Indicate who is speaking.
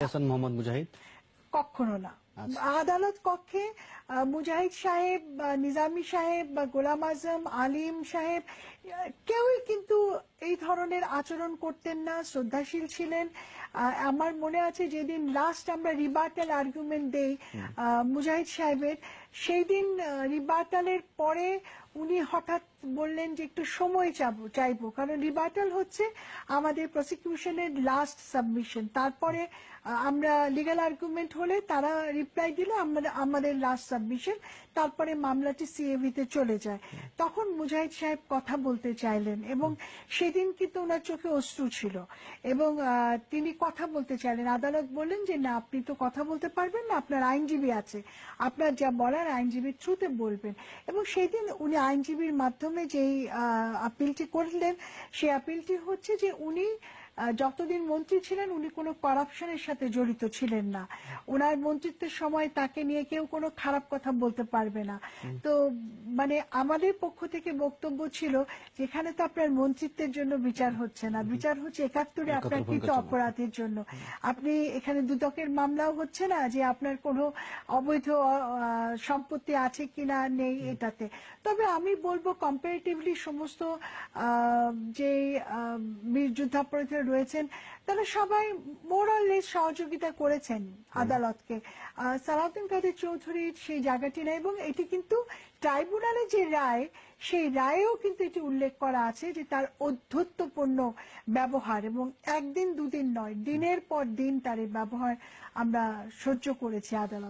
Speaker 1: হাসান মোহাম্মদ মুজাহিদ?
Speaker 2: কখনো না। আদালত কক্ষে মুজাহিদ সাহেব বা নিজামী সাহেব বা গোলাম আজম আলিম সাহেব কেউই কিন্তু এই ধরনের আচরণ করতেন না, শ্রদ্ধাশীল ছিলেন। আমার মনে আছে যেদিন লাস্ট আমরা রিবার্টাল আর্গুমেন্ট দেই মুজাহিদ সাহেবের, সেই দিন রিবার্টালের পরে উনি হঠাৎ বললেন যে একটু সময় চাইবো, কারণ রিবার্টাল হচ্ছে আমাদের প্রসিকিউশনের লাস্ট সাবমিশন। তারপরে আমরা লিগ্যাল আর্গুমেন্ট হলে তারা রিপ্লাই দিলে আমাদের লাস্ট সাবমিশন, তারপরে মামলাটি সিএভিতে চলে যায়। তখন মুজাহিদ সাহেব কথা বলতে চাইলেন এবং সেদিন কিন্তু ওনার চোখে অশ্রু ছিল এবং তিনি কথা বলতে চাইলেন। আদালত বললেন যে না, আপনি তো কথা বলতে পারবেন না, আপনার আইনজীবী আছে, আপনার যা বলার আইনজীবীর থ্রুতে বলবেন। এবং সেই দিন উনি আইনজীবীর মাধ্যমে যেই আপিলটি করলেন, সেই আপিলটি হচ্ছে যে উনি যতদিন মন্ত্রী ছিলেন উনি কোনো করাপশনের সাথে জড়িত ছিলেন না, ওনার মন্ত্রিত্বের সময় তাকে নিয়ে কেউ কোনো খারাপ কথা বলতে পারবে না। তো মানে আমাদের পক্ষ থেকে বক্তব্য ছিল যেখানে তো আপনার মন্ত্রিত্বের জন্য বিচার হচ্ছে না, বিচার হচ্ছে ৭১ আপনার কৃত অপরাধের জন্য। আপনি এখানে দুদকের মামলাও হচ্ছে না যে আপনার কোনো অবৈধ সম্পত্তি আছে কিনা নেই এটাতে। তবে আমি বলবো কম্পারেটিভলি সমস্ত যে বীর যুদ্ধাপরাধীরা রয়েছেন তারা সবাই মোরাললেস সহযোগিতা করেছেন আদালতকে। সালাউদ্দিন কাদের চৌধুরীর সেই জায়গাটি না, এবং এটি কিন্তু ট্রাইব্যুনালের যে রায়, সেই রায়েও কিন্তু এটি উল্লেখ করা আছে যে তার অধ্যত্বপূর্ণ ব্যবহার, এবং একদিন দুদিন নয়, দিনের পর দিন তার এই ব্যবহার আমরা সহ্য করেছি আদালত।